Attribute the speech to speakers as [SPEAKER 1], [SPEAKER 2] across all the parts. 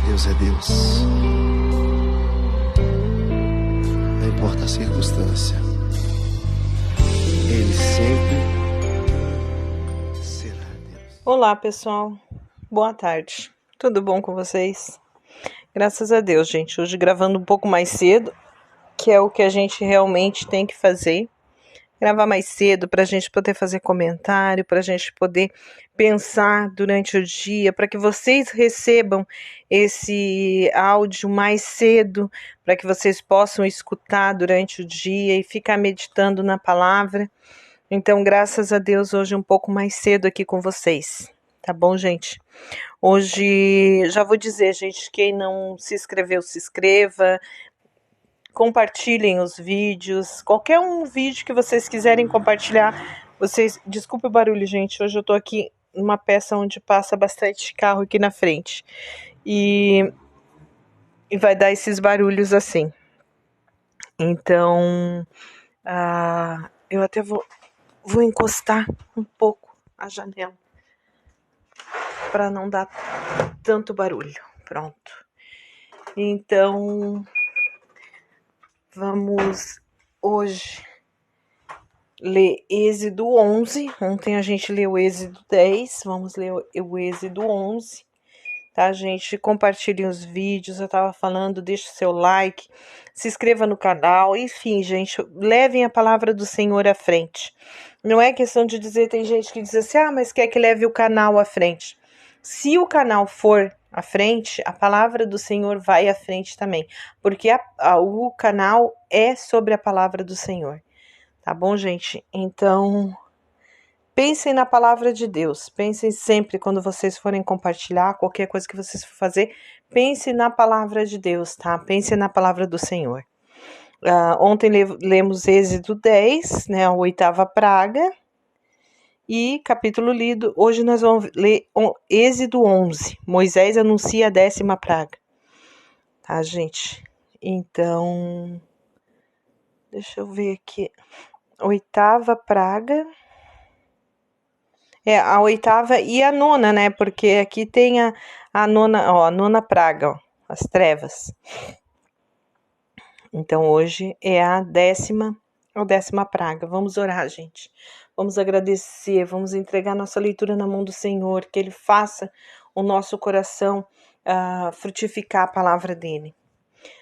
[SPEAKER 1] Deus é Deus. Não importa a circunstância, Ele sempre será Deus.
[SPEAKER 2] Olá, pessoal. Boa tarde. Tudo bom com vocês? Graças a Deus, gente. Hoje gravando um pouco mais cedo, que é o que a gente realmente tem que fazer. Gravar mais cedo para a gente poder fazer comentário, para a gente poder pensar durante o dia, para que vocês recebam esse áudio mais cedo, para que vocês possam escutar durante o dia e ficar meditando na palavra. Então, graças a Deus, hoje um pouco mais cedo aqui com vocês. Tá bom, gente? Hoje, já vou dizer, gente, quem não se inscreveu, se inscreva. Compartilhem os vídeos, qualquer um vídeo que vocês quiserem compartilhar, desculpe o barulho, gente, hoje eu tô aqui numa peça onde passa bastante carro aqui na frente, e vai dar esses barulhos assim, então, eu até vou encostar um pouco a janela, para não dar tanto barulho, pronto, então... Vamos hoje ler Êxodo 11. Ontem a gente leu o Êxodo 10. Vamos ler o Êxodo 11. Tá, gente? Compartilhem os vídeos. Eu estava falando, deixe o seu like. Se inscreva no canal. Enfim, gente, levem a palavra do Senhor à frente. Não é questão de dizer, tem gente que diz assim, mas quer que leve o canal à frente. Se o canal for à frente, a palavra do Senhor vai à frente também, porque o canal é sobre a palavra do Senhor, tá bom, gente? Então, pensem na palavra de Deus, pensem sempre quando vocês forem compartilhar, qualquer coisa que vocês for fazer, pense na palavra de Deus, tá? Pense na palavra do Senhor. Ontem lemos Êxodo 10, né, a 8ª praga, e capítulo lido, hoje nós vamos ler Êxodo 11, Moisés anuncia a 10ª praga, tá, gente? Então, deixa eu ver aqui, 8ª praga, a 8ª e a 9ª, né, porque aqui tem a 9ª, a 9ª praga, as trevas. Então, hoje é a 10ª praga. Vamos orar, gente. Vamos agradecer, vamos entregar nossa leitura na mão do Senhor, que Ele faça o nosso coração frutificar a palavra dEle.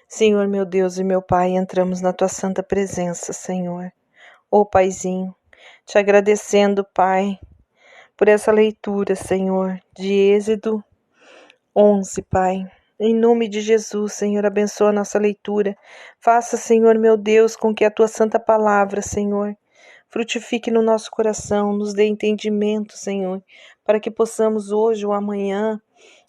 [SPEAKER 2] Senhor, meu Deus e meu Pai, entramos na Tua santa presença, Senhor. Ô Paizinho, te agradecendo, Pai, por essa leitura, Senhor, de Êxodo 11, Pai. Em nome de Jesus, Senhor, abençoa a nossa leitura. Faça, Senhor, meu Deus, com que a Tua santa palavra, Senhor, frutifique no nosso coração, nos dê entendimento, Senhor, para que possamos hoje ou amanhã,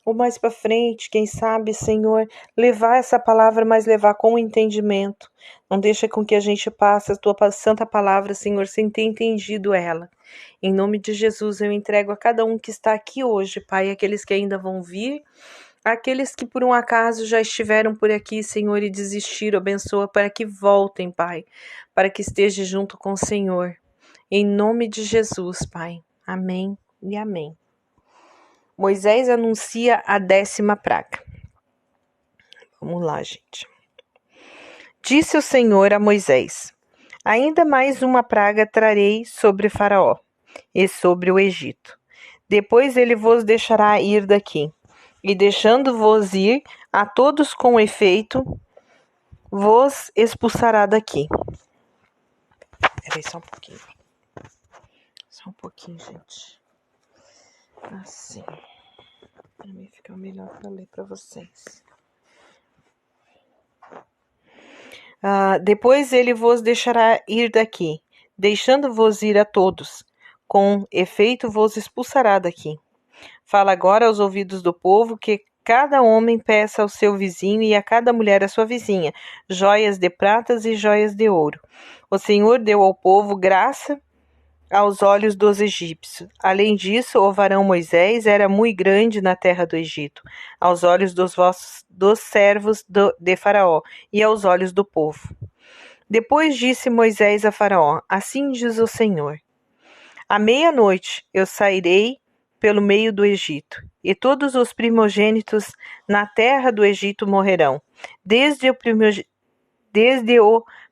[SPEAKER 2] ou mais para frente, quem sabe, Senhor, levar essa palavra, mas levar com entendimento. Não deixa com que a gente passe a Tua santa palavra, Senhor, sem ter entendido ela. Em nome de Jesus, eu entrego a cada um que está aqui hoje, Pai, aqueles que ainda vão vir, aqueles que por um acaso já estiveram por aqui, Senhor, e desistiram, abençoa para que voltem, Pai, para que esteja junto com o Senhor. Em nome de Jesus, Pai. Amém e amém. Moisés anuncia a 10ª praga. Vamos lá, gente. Disse o Senhor a Moisés: ainda mais uma praga trarei sobre Faraó e sobre o Egito. Depois ele vos deixará ir daqui. E deixando-vos ir, a todos com efeito, vos expulsará daqui. Peraí, só um pouquinho. Só um pouquinho, gente. Assim. Para mim ficar melhor para ler para vocês. Depois ele vos deixará ir daqui. Deixando-vos ir a todos, com efeito vos expulsará daqui. Fala agora aos ouvidos do povo que cada homem peça ao seu vizinho e a cada mulher à sua vizinha joias de pratas e joias de ouro. O Senhor deu ao povo graça aos olhos dos egípcios. Além disso, o varão Moisés era muito grande na terra do Egito, aos olhos dos servos de Faraó e aos olhos do povo. Depois disse Moisés a Faraó: assim diz o Senhor: à meia-noite eu sairei pelo meio do Egito, e todos os primogênitos na terra do Egito morrerão, desde o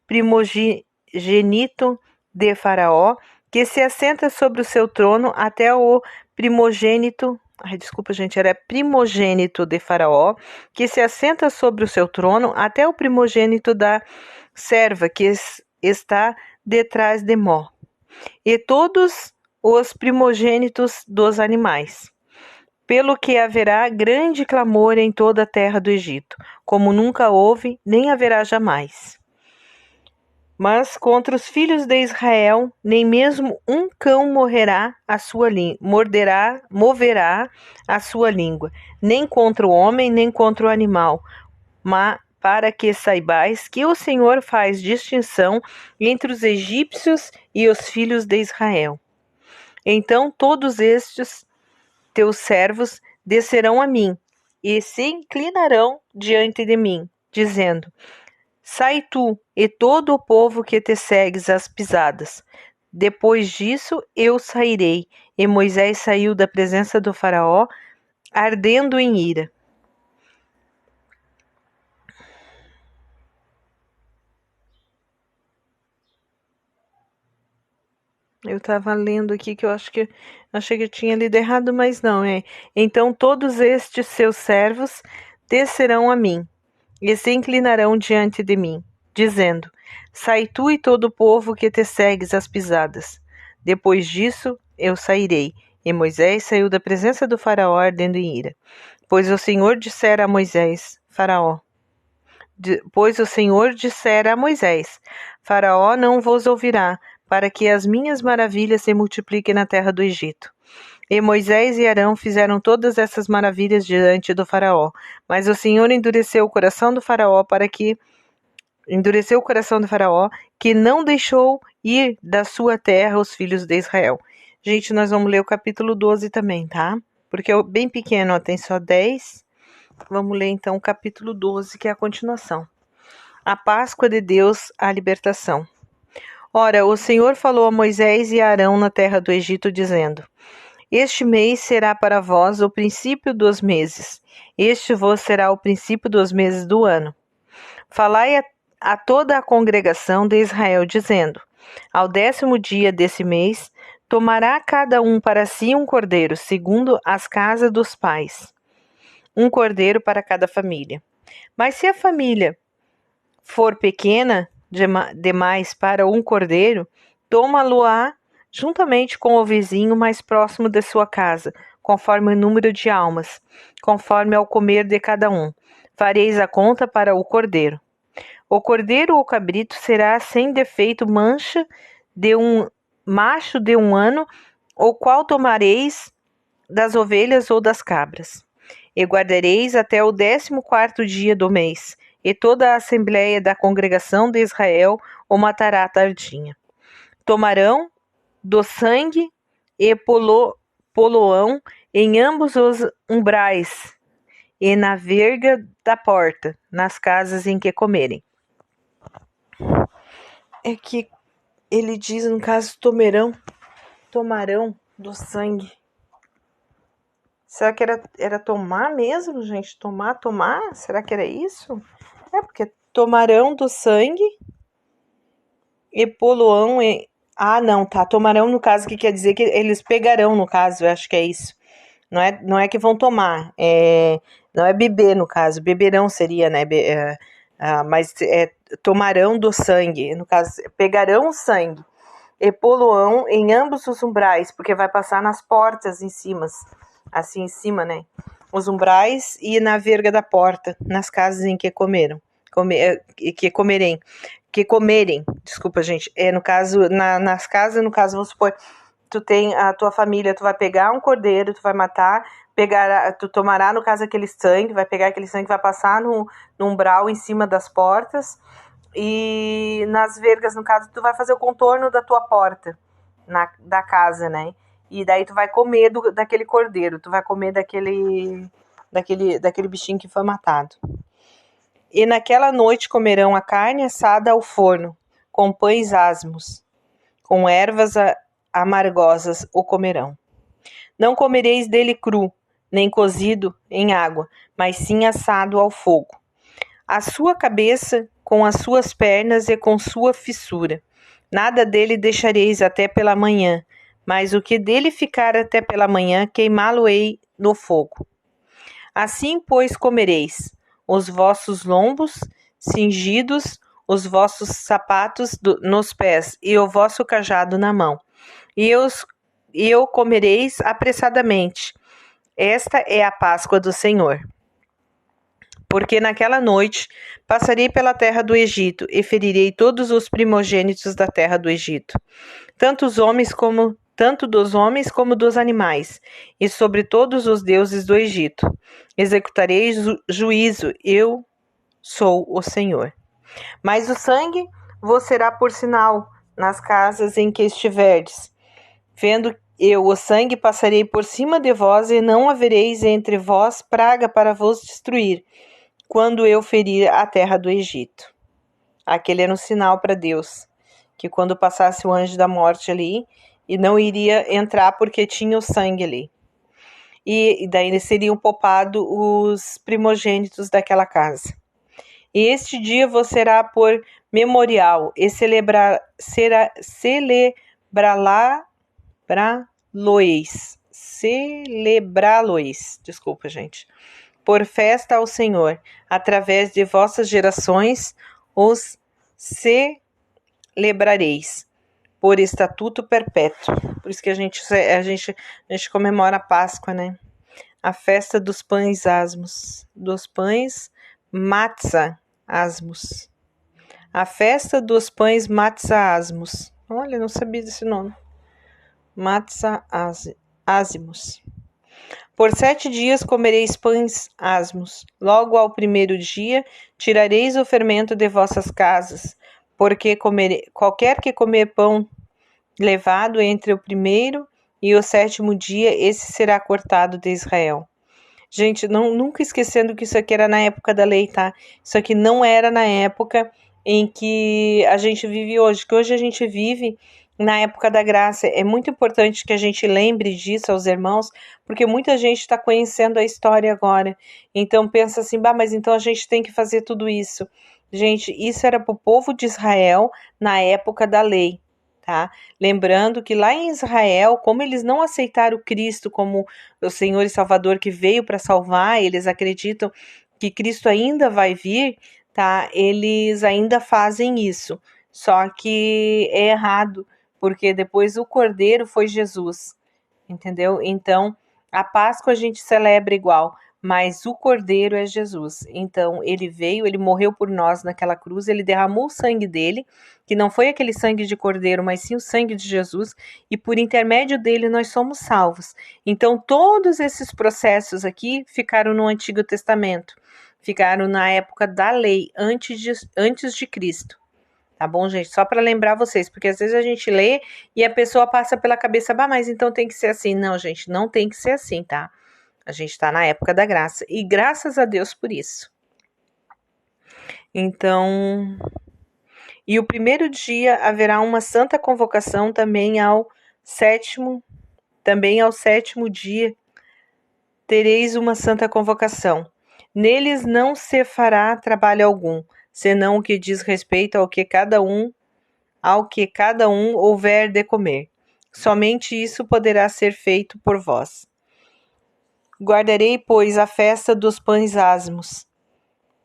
[SPEAKER 2] primogênito de Faraó, que se assenta sobre o seu trono, até o primogênito, era primogênito de Faraó, que se assenta sobre o seu trono, até o primogênito da serva que está detrás de Mó, e todos os primogênitos dos animais. Pelo que haverá grande clamor em toda a terra do Egito, como nunca houve, nem haverá jamais. Mas contra os filhos de Israel, nem mesmo um cão moverá a sua língua, nem contra o homem, nem contra o animal, mas para que saibais que o Senhor faz distinção entre os egípcios e os filhos de Israel. Então todos estes teus servos descerão a mim, e se inclinarão diante de mim, dizendo: Sai tu e todo o povo que te segues às pisadas. Depois disso eu sairei. E Moisés saiu da presença do Faraó, ardendo em ira. Eu estava lendo aqui que eu achei que eu tinha lido errado, mas não é. Então todos estes seus servos descerão a mim e se inclinarão diante de mim, dizendo: Sai tu e todo o povo que te segues às pisadas. Depois disso eu sairei. E Moisés saiu da presença do Faraó ardendo em ira. Pois o Senhor dissera a Moisés: Faraó não vos ouvirá, para que as minhas maravilhas se multipliquem na terra do Egito. E Moisés e Arão fizeram todas essas maravilhas diante do Faraó, mas o Senhor endureceu o coração do Faraó que não deixou ir da sua terra os filhos de Israel. Gente, nós vamos ler o capítulo 12 também, tá? Porque é bem pequeno, tem só 10. Vamos ler então o capítulo 12, que é a continuação. A Páscoa de Deus, a libertação. Ora, o Senhor falou a Moisés e a Arão na terra do Egito, dizendo: Este mês será para vós o princípio dos meses. Este vos será o princípio dos meses do ano. Falai a toda a congregação de Israel, dizendo: Ao 10º dia desse mês, tomará cada um para si um cordeiro, segundo as casas dos pais. Um cordeiro para cada família. Mas se a família for pequena demais para um cordeiro, toma-lo-á juntamente com o vizinho mais próximo de sua casa, conforme o número de almas, conforme ao comer de cada um. Fareis a conta para o cordeiro. O cordeiro ou cabrito será sem defeito mancha de um macho de 1 ano, o qual tomareis das ovelhas ou das cabras. E guardareis até o 14º dia do mês, e toda a assembleia da congregação de Israel o matará à tardinha. Tomarão do sangue e poloão em ambos os umbrais e na verga da porta, nas casas em que comerem. É que ele diz, no caso, tomarão do sangue. Será que era tomar mesmo, gente? Tomar? Será que era isso? É, porque tomarão do sangue e poloão e... Ah, não, tá. Tomarão, no caso, que quer dizer que eles pegarão, no caso, eu acho que é isso. Não é que vão tomar, não é beber, no caso. Beberão seria, né? Mas tomarão do sangue, no caso, pegarão o sangue. E poloão em ambos os umbrais, porque vai passar nas portas em cima, assim em cima, né? Os umbrais e na verga da porta, nas casas em que comerem, desculpa, gente, no caso, nas casas, no caso, vamos supor, tu tem a tua família, tu vai pegar um cordeiro, tu vai matar, tu tomará, no caso, aquele sangue, vai pegar aquele sangue, vai passar no umbral em cima das portas, e nas vergas, no caso, tu vai fazer o contorno da tua porta, da casa, né? E daí tu vai comer daquele cordeiro, tu vai comer daquele bichinho que foi matado. E naquela noite comerão a carne assada ao forno, com pães asmos, com ervas amargosas o comerão. Não comereis dele cru, nem cozido em água, mas sim assado ao fogo. A sua cabeça com as suas pernas e com sua fissura. Nada dele deixareis até pela manhã, mas o que dele ficar até pela manhã, queimá-lo-ei no fogo. Assim, pois, comereis os vossos lombos cingidos, os vossos sapatos nos pés e o vosso cajado na mão. E eu comereis apressadamente. Esta é a Páscoa do Senhor. Porque naquela noite passarei pela terra do Egito e ferirei todos os primogênitos da terra do Egito, tanto dos homens como dos animais, e sobre todos os deuses do Egito. Executarei juízo, eu sou o Senhor. Mas o sangue vos será por sinal nas casas em que estiverdes. Vendo eu o sangue, passarei por cima de vós, e não havereis entre vós praga para vos destruir, quando eu ferir a terra do Egito. Aquele era um sinal para Deus, que quando passasse o anjo da morte ali, e não iria entrar porque tinha o sangue ali. E daí seriam poupados os primogênitos daquela casa. E este dia vos será por memorial, e celebrá-lo-eis, desculpa, gente, por festa ao Senhor, através de vossas gerações os celebrareis, por estatuto perpétuo. Por isso que a gente comemora a Páscoa, né? A festa dos pães asmos, dos pães matzah asmos. A festa dos pães matzah asmos. Olha, não sabia desse nome. Matzah asmos. Por 7 dias comereis pães asmos. Logo ao primeiro dia tirareis o fermento de vossas casas, porque qualquer que comer pão levado entre o primeiro e o 7º dia, esse será cortado de Israel. Gente, nunca esquecendo que isso aqui era na época da lei, tá? Isso aqui não era na época em que a gente vive hoje, que hoje a gente vive na época da graça. É muito importante que a gente lembre disso aos irmãos, porque muita gente está conhecendo a história agora. Então pensa assim, mas então a gente tem que fazer tudo isso. Gente, isso era para o povo de Israel na época da lei, tá? Lembrando que lá em Israel, como eles não aceitaram Cristo como o Senhor e Salvador que veio para salvar, eles acreditam que Cristo ainda vai vir, tá? Eles ainda fazem isso. Só que é errado, porque depois o Cordeiro foi Jesus, entendeu? Então, a Páscoa a gente celebra igual, mas o Cordeiro é Jesus. Então, ele veio, ele morreu por nós naquela cruz, ele derramou o sangue dele, que não foi aquele sangue de Cordeiro, mas sim o sangue de Jesus, e por intermédio dele nós somos salvos. Então, todos esses processos aqui ficaram no Antigo Testamento, ficaram na época da lei, antes de Cristo. Tá bom, gente? Só para lembrar vocês, porque às vezes a gente lê e a pessoa passa pela cabeça, mas então tem que ser assim. Não, gente, não tem que ser assim, tá? A gente está na época da graça e graças a Deus por isso. Então, e o primeiro dia haverá uma santa convocação também ao sétimo dia tereis uma santa convocação. Neles não se fará trabalho algum, senão o que diz respeito ao que cada um houver de comer. Somente isso poderá ser feito por vós. Guardarei, pois, a festa dos pães asmos,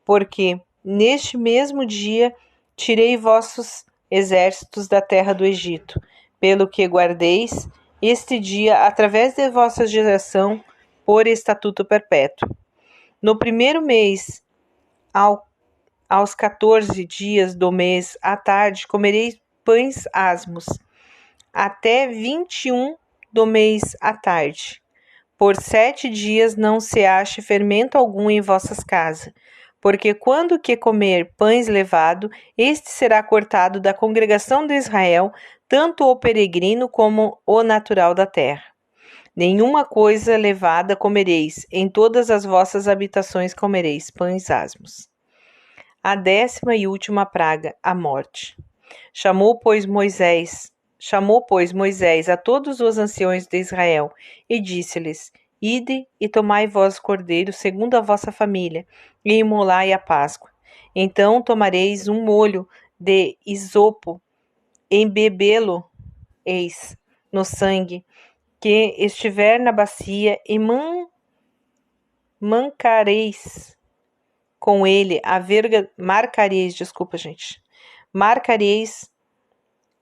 [SPEAKER 2] porque neste mesmo dia tirei vossos exércitos da terra do Egito, pelo que guardeis este dia através de vossa geração por estatuto perpétuo. No primeiro mês, aos 14 dias do mês, à tarde, comereis pães asmos, até 21 do mês à tarde. Por 7 dias não se ache fermento algum em vossas casas, porque quando que comer pães levado, este será cortado da congregação de Israel, tanto o peregrino como o natural da terra. Nenhuma coisa levada comereis, em todas as vossas habitações comereis pães asmos. A 10ª e última praga, a morte. Chamou, pois, Moisés Chamou, pois, Moisés a todos os anciões de Israel e disse-lhes: Ide e tomai vós cordeiro segundo a vossa família, e imolai a Páscoa. Então tomareis um molho de isopo, embebê-lo-eis no sangue que estiver na bacia, e marcareis com ele a verga, marcareis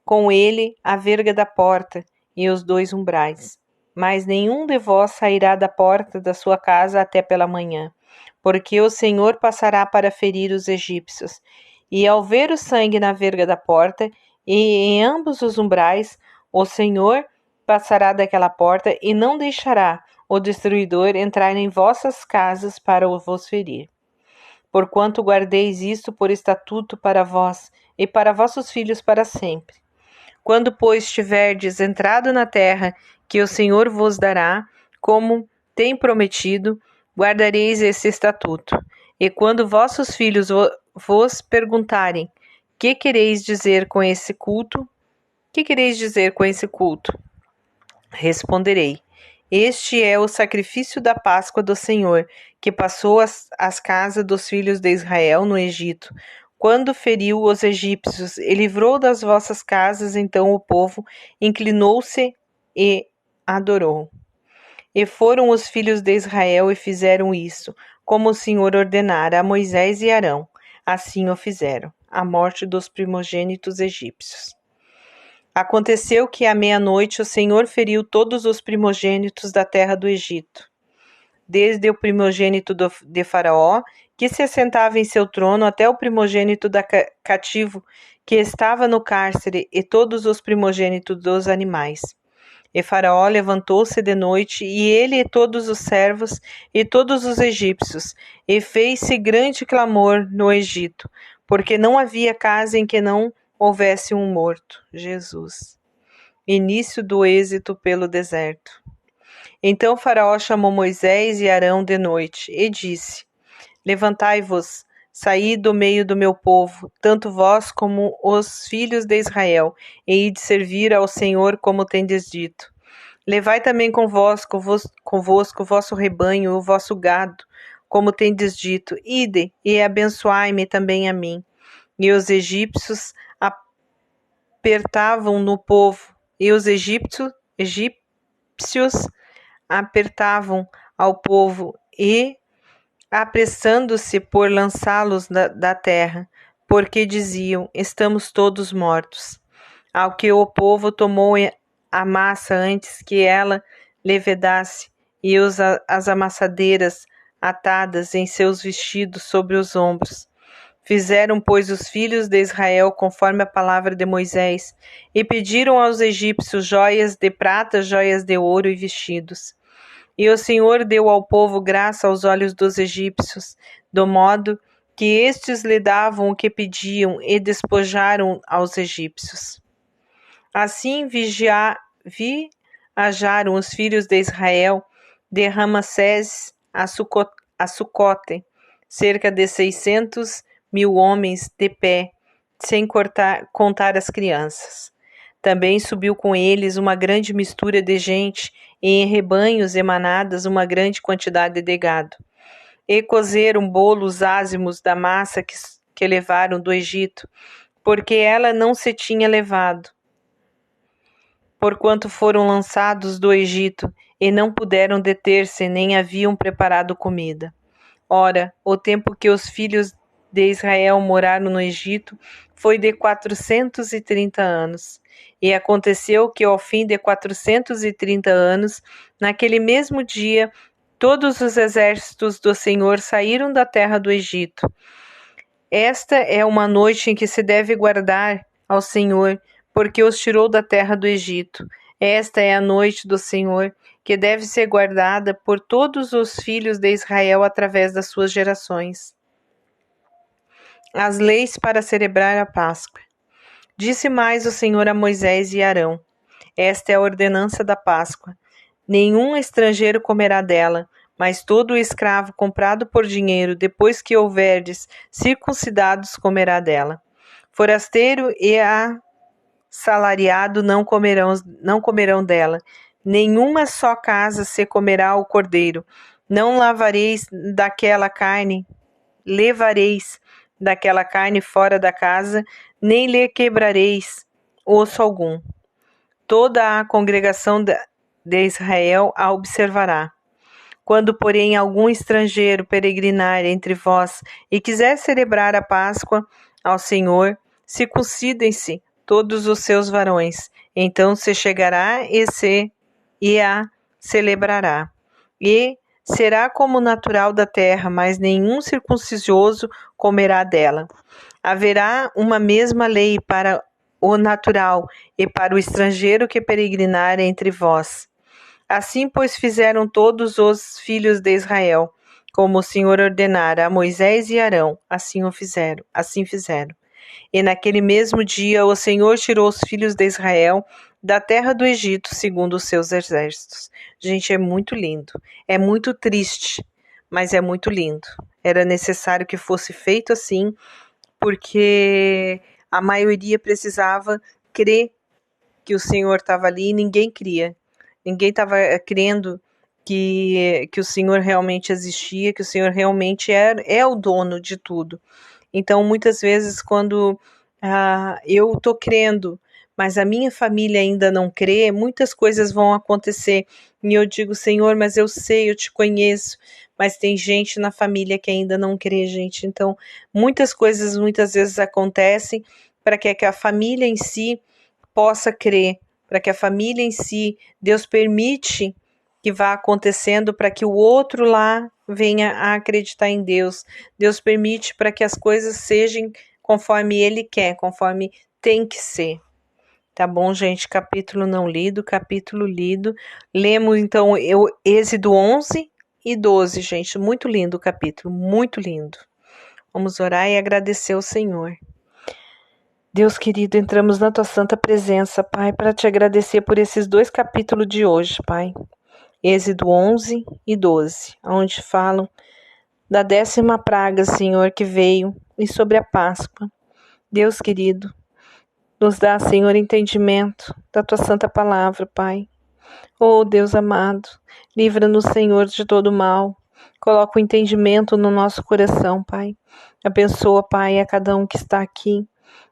[SPEAKER 2] com ele a verga da porta e os 2 umbrais. Mas nenhum de vós sairá da porta da sua casa até pela manhã, porque o Senhor passará para ferir os egípcios. E ao ver o sangue na verga da porta e em ambos os umbrais, o Senhor passará daquela porta e não deixará o destruidor entrar em vossas casas para vos ferir. Porquanto guardeis isto por estatuto para vós e para vossos filhos para sempre. Quando, pois, tiverdes entrado na terra que o Senhor vos dará, como tem prometido, guardareis esse estatuto. E quando vossos filhos vos perguntarem: que quereis dizer com esse culto? Que quereis dizer com esse culto? Responderei: este é o sacrifício da Páscoa do Senhor, que passou as casas dos filhos de Israel no Egito, quando feriu os egípcios e livrou das vossas casas. Então o povo inclinou-se e adorou. E foram os filhos de Israel e fizeram isso, como o Senhor ordenara a Moisés e Arão. Assim o fizeram. A morte dos primogênitos egípcios. Aconteceu que à meia-noite o Senhor feriu todos os primogênitos da terra do Egito, desde o primogênito de Faraó, que se assentava em seu trono, até o primogênito cativo, que estava no cárcere, e todos os primogênitos dos animais. E Faraó levantou-se de noite, e ele e todos os servos, e todos os egípcios, e fez-se grande clamor no Egito, porque não havia casa em que não houvesse um morto. Jesus. Início do êxito pelo deserto. Então Faraó chamou Moisés e Arão de noite e disse: levantai-vos, saí do meio do meu povo, tanto vós como os filhos de Israel, e ide servir ao Senhor como tendes dito. Levai também convosco o vosso rebanho e o vosso gado, como tendes dito. Ide e abençoai-me também a mim. E os egípcios apertavam no povo, e os egípcios apertavam ao povo, e apressando-se por lançá-los da terra, porque diziam: estamos todos mortos. Ao que o povo tomou a massa antes que ela levedasse, e as amassadeiras atadas em seus vestidos sobre os ombros. Fizeram, pois, os filhos de Israel conforme a palavra de Moisés, e pediram aos egípcios joias de prata, joias de ouro e vestidos. E o Senhor deu ao povo graça aos olhos dos egípcios, do modo que estes lhe davam o que pediam, e despojaram aos egípcios. Assim viajaram os filhos de Israel de Ramassés a Sucote, cerca de 600.000 homens de pé, sem contar as crianças. Também subiu com eles uma grande mistura de gente, e em rebanhos e manadas uma grande quantidade de gado. E cozeram bolos ázimos da massa que levaram do Egito, porque ela não se tinha levado, porquanto foram lançados do Egito, e não puderam deter-se, nem haviam preparado comida. Ora, o tempo que os filhos de Israel moraram no Egito foi de 430 anos. E aconteceu que ao fim de 430 anos, naquele mesmo dia, todos os exércitos do Senhor saíram da terra do Egito. Esta é uma noite em que se deve guardar ao Senhor, porque os tirou da terra do Egito. Esta é a noite do Senhor, que deve ser guardada por todos os filhos de Israel através das suas gerações. As leis para celebrar a Páscoa. Disse mais o Senhor a Moisés e Arão: esta é a ordenança da Páscoa. Nenhum estrangeiro comerá dela, mas todo escravo comprado por dinheiro, depois que houverdes circuncidados, comerá dela. Forasteiro e salariado não comerão dela. Nenhuma só casa se comerá o cordeiro. Não levareis daquela carne fora da casa, nem lhe quebrareis osso algum. Toda a congregação de Israel a observará. Quando, porém, algum estrangeiro peregrinar entre vós e quiser celebrar a Páscoa ao Senhor, circuncidem-se todos os seus varões. Então se chegará e a celebrará. E será como natural da terra, mas nenhum circuncisioso comerá dela. Haverá uma mesma lei para o natural e para o estrangeiro que peregrinar entre vós. Assim, pois, fizeram todos os filhos de Israel, como o Senhor ordenara a Moisés e Arão, assim fizeram. E naquele mesmo dia o Senhor tirou os filhos de Israel da terra do Egito, segundo os seus exércitos. Gente, é muito lindo. É muito triste, mas é muito lindo. Era necessário que fosse feito assim, porque a maioria precisava crer que o Senhor estava ali e ninguém cria. Ninguém estava crendo que o Senhor realmente existia, que o Senhor realmente é o dono de tudo. Então, muitas vezes, quando eu estou crendo, mas a minha família ainda não crê, muitas coisas vão acontecer. E eu digo, Senhor, mas eu sei, eu te conheço, mas tem gente na família que ainda não crê, gente. Então, muitas coisas, muitas vezes acontecem para que a família em si possa crer, para que a família em si, Deus permite que vá acontecendo para que o outro lá venha a acreditar em Deus. Deus permite para que as coisas sejam conforme Ele quer, conforme tem que ser. Tá bom, gente? Capítulo não lido, capítulo lido. Lemos, então, Êxodo 11 e 12, gente. Muito lindo o capítulo, muito lindo. Vamos orar e agradecer ao Senhor. Deus querido, entramos na Tua santa presença, Pai, para Te agradecer por esses 2 capítulos de hoje, Pai. Êxodo 11 e 12, onde falam da 10ª praga, Senhor, que veio, e sobre a Páscoa. Deus querido, nos dá, Senhor, entendimento da Tua santa palavra, Pai. Oh, Deus amado, livra-nos, Senhor, de todo mal. Coloca o entendimento no nosso coração, Pai. Abençoa, Pai, a cada um que está aqui.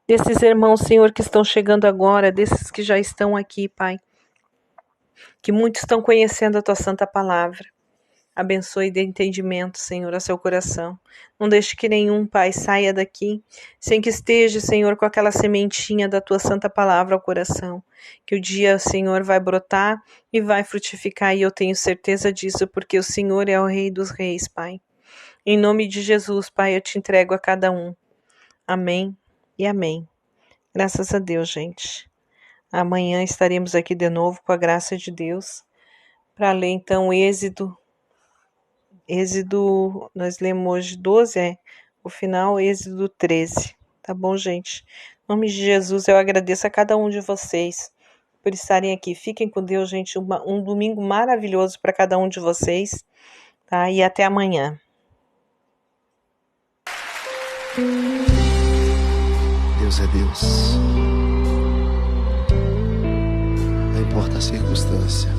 [SPEAKER 2] Desses irmãos, Senhor, que estão chegando agora, desses que já estão aqui, Pai. Que muitos estão conhecendo a Tua santa palavra. Abençoe e dê entendimento, Senhor, a seu coração. Não deixe que nenhum, Pai, saia daqui sem que esteja, Senhor, com aquela sementinha da Tua santa palavra ao coração. Que o dia, Senhor, vai brotar e vai frutificar, e eu tenho certeza disso, porque o Senhor é o Rei dos Reis, Pai. Em nome de Jesus, Pai, eu te entrego a cada um. Amém e amém. Graças a Deus, gente. Amanhã estaremos aqui de novo com a graça de Deus para ler então Êxodo, nós lemos hoje 12, o final Êxodo 13, tá bom, gente? Em nome de Jesus, eu agradeço a cada um de vocês por estarem aqui. Fiquem com Deus, gente, um domingo maravilhoso para cada um de vocês, tá? E até amanhã.
[SPEAKER 1] Deus é Deus. Não importa a circunstância.